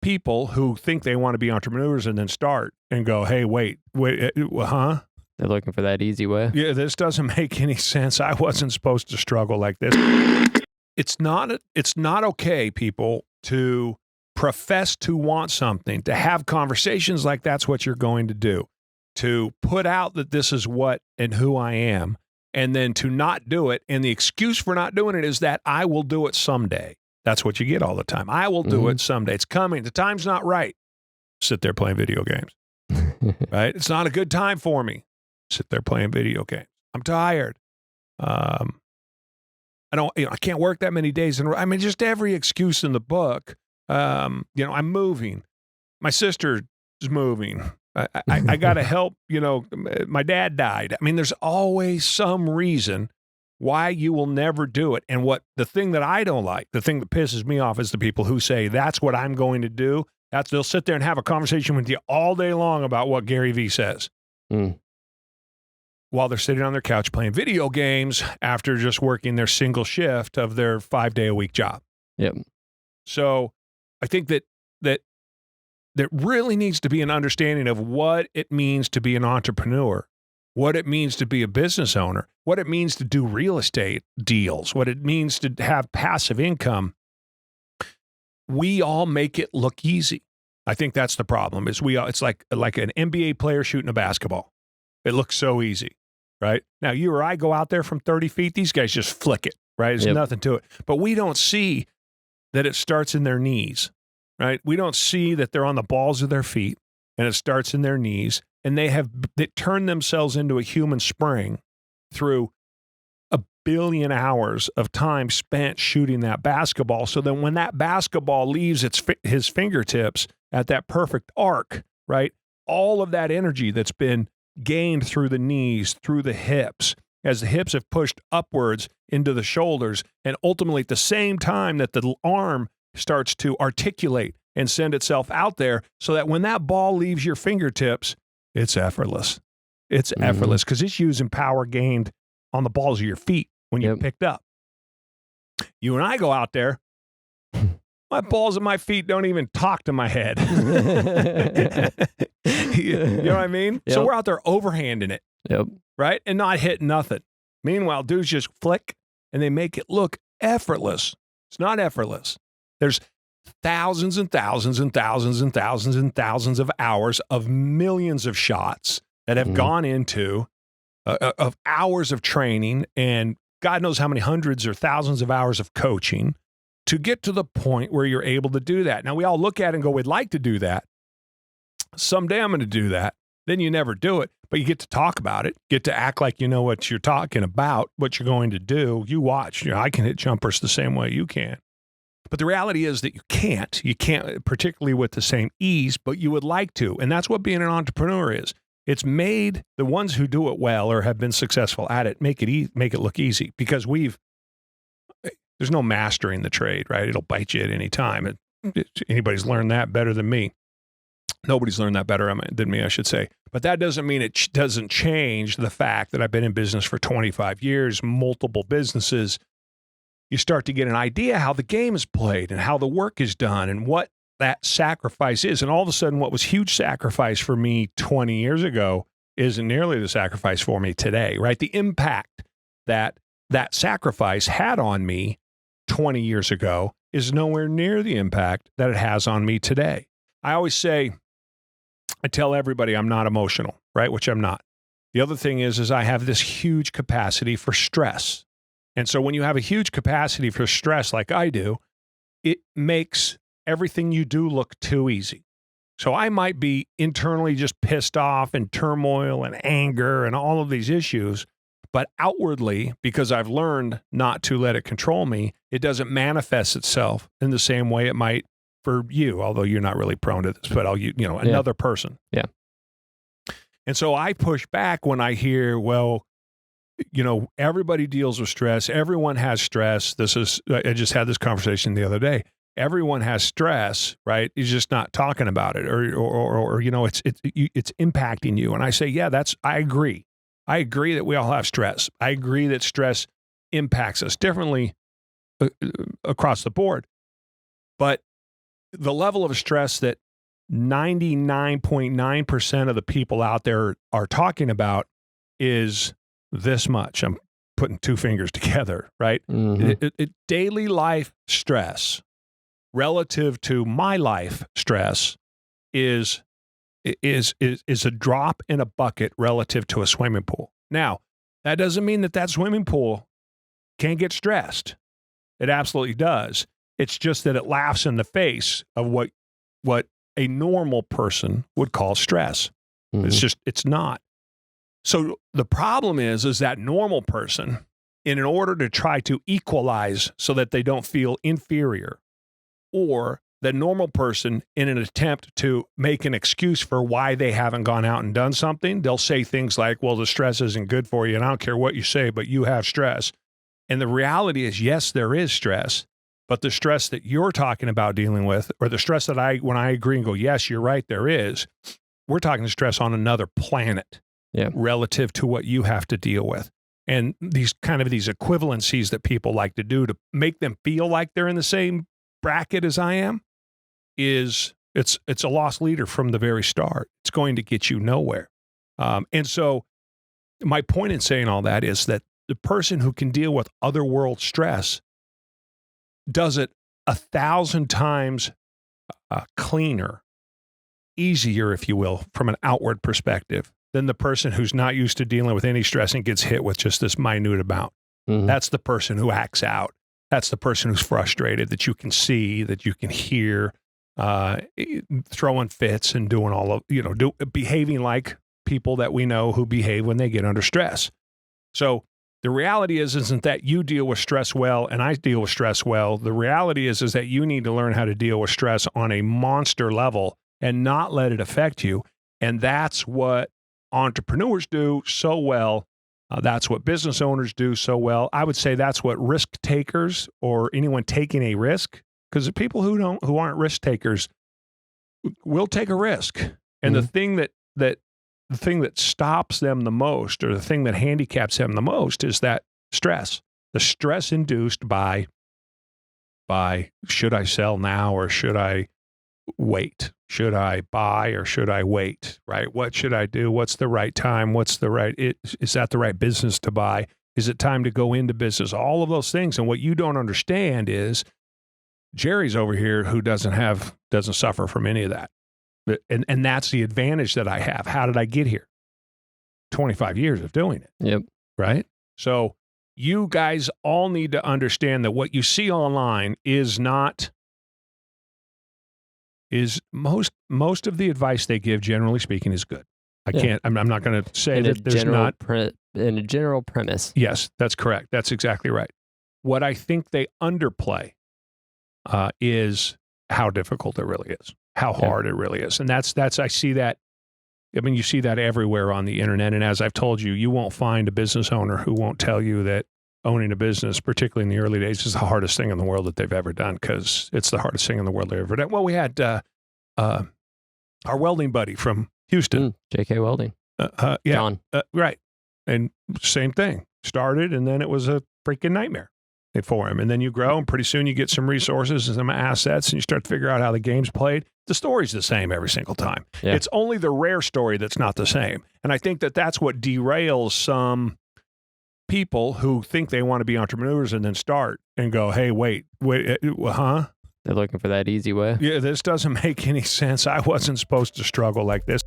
people who think they want to be entrepreneurs and then start and go, hey, wait, huh? They're looking for that easy way. Yeah, this doesn't make any sense. I wasn't supposed to struggle like this. It's not okay, people, to profess to want something, to have conversations like that's what you're going to do, to put out that this is what and who I am, and then to not do it. And the excuse for not doing it is that I will do it someday. That's what you get all the time. I will do it someday. It's coming. The time's not right. Sit there playing video games. Right? It's not a good time for me. Sit there playing video games. I'm tired. I can't work that many days in a row. I mean, just every excuse in the book. I'm moving. My sister is moving. I got to help. My dad died. I mean, there's always some reason why you will never do it. And the thing that I don't like, the thing that pisses me off is the people who say, that's what I'm going to do. They'll sit there and have a conversation with you all day long about what Gary Vee says. While they're sitting on their couch playing video games after just working their single shift of their 5-day-a-week job. Yep. So I think that there really needs to be an understanding of what it means to be an entrepreneur, what it means to be a business owner, what it means to do real estate deals, what it means to have passive income. We all make it look easy. I think that's the problem. It's like an NBA player shooting a basketball. It looks so easy. Right? Now, you or I go out there from 30 feet, these guys just flick it, right? There's nothing to it. But we don't see that it starts in their knees, right? We don't see that they're on the balls of their feet and it starts in their knees, and they turned themselves into a human spring through 1 billion hours of time spent shooting that basketball. So then when that basketball leaves his fingertips at that perfect arc, right? All of that energy that's been gained through the knees, through the hips, as the hips have pushed upwards into the shoulders, and ultimately at the same time that the arm starts to articulate and send itself out there, so that when that ball leaves your fingertips, it's effortless. It's effortless because it's using power gained on the balls of your feet when you picked up. You and I go out there, my balls and my feet don't even talk to my head. You know what I mean? Yep. So we're out there overhanding it, right? And not hitting nothing. Meanwhile, dudes just flick and they make it look effortless. It's not effortless. There's thousands and thousands and thousands and thousands and thousands of hours of millions of shots that have gone into of hours of training and God knows how many hundreds or thousands of hours of coaching to get to the point where you're able to do that. Now, we all look at it and go, we'd like to do that. Someday I'm going to do that. Then you never do it, but you get to talk about it, get to act like you know what you're talking about, what you're going to do. You watch. I can hit jumpers the same way you can. But the reality is that you can't. You can't, particularly with the same ease, but you would like to. And that's what being an entrepreneur is. It's made the ones who do it well or have been successful at it, make it look easy because there's no mastering the trade, right? It'll bite you at any time. Anybody's learned that better than me. Nobody's learned that better than me, I should say. But that doesn't mean it doesn't change the fact that I've been in business for 25 years, multiple businesses. You start to get an idea how the game is played and how the work is done and what that sacrifice is. And all of a sudden, what was huge sacrifice for me 20 years ago isn't nearly the sacrifice for me today, right? The impact that sacrifice had on me 20 years ago is nowhere near the impact that it has on me today. I always say, I tell everybody I'm not emotional, right? Which I'm not. The other thing is I have this huge capacity for stress. And so when you have a huge capacity for stress like I do, it makes everything you do look too easy. So I might be internally just pissed off and turmoil and anger and all of these issues, but outwardly, because I've learned not to let it control me, it doesn't manifest itself in the same way it might for you, although you're not really prone to this, but another person. Yeah. And so I push back when I hear, well, everybody deals with stress. Everyone has stress. I just had this conversation the other day. Everyone has stress, right? He's just not talking about it or it's impacting you. And I say, yeah, I agree. I agree that we all have stress. I agree that stress impacts us differently across the board. But the level of stress that 99.9% of the people out there are talking about is this much. I'm putting two fingers together, right? Mm-hmm. Daily life stress relative to my life stress is a drop in a bucket relative to a swimming pool. Now, that doesn't mean that swimming pool can't get stressed. It absolutely does. It's just that it laughs in the face of what a normal person would call stress. Mm-hmm. It's not. So the problem is that normal person, in order to try to equalize so that they don't feel inferior, or the normal person, in an attempt to make an excuse for why they haven't gone out and done something, they'll say things like, well, the stress isn't good for you, and I don't care what you say, but you have stress. And the reality is, yes, there is stress, but the stress that you're talking about dealing with, or the stress that when I agree and go, yes, you're right, there is, we're talking stress on another planet relative to what you have to deal with. And these equivalencies that people like to do to make them feel like they're in the same bracket as I am, it's a lost leader from the very start. It's going to get you nowhere. And so my point in saying all that is that the person who can deal with other world stress does it 1,000 times cleaner, easier, if you will, from an outward perspective than the person who's not used to dealing with any stress and gets hit with just this minute amount. Mm-hmm. That's the person who acts out. That's the person who's frustrated, that you can see, that you can hear, throwing fits and doing all of, behaving like people that we know who behave when they get under stress. So the reality isn't that you deal with stress well and I deal with stress well. The reality is that you need to learn how to deal with stress on a monster level and not let it affect you. And that's what entrepreneurs do so well. That's what business owners do so well. I would say that's what risk takers, or anyone taking a risk, because the people who aren't risk takers will take a risk. And the thing that stops them the most, or the thing that handicaps them the most, is that stress. The stress induced by should I sell now or should I wait? Should I buy or should I wait? Right? What should I do? What's the right time? Is that the right business to buy? Is it time to go into business? All of those things. And what you don't understand is Jerry's over here who doesn't suffer from any of that. And that's the advantage that I have. How did I get here? 25 years of doing it. Yep. Right? So you guys all need to understand that what you see online is most of the advice they give, generally speaking, is good. I'm not going to say that there's not. In a general premise. Yes, that's correct. That's exactly right. What I think they underplay is how difficult it really is, how hard it really is. And I see that. I mean, you see that everywhere on the internet. And as I've told you, you won't find a business owner who won't tell you that owning a business, particularly in the early days, is the hardest thing in the world that they've ever done, because it's the hardest thing in the world they've ever done. Well, we had our welding buddy from Houston. J.K. Welding. John. Right. And same thing. Started, and then it was a freaking nightmare for him. And then you grow, and pretty soon you get some resources and some assets, and you start to figure out how the game's played. The story's the same every single time. Yeah. It's only the rare story that's not the same. And I think that that's what derails some people who think they want to be entrepreneurs and then start and go, hey, wait, huh? They're looking for that easy way. Yeah, this doesn't make any sense. I wasn't supposed to struggle like this.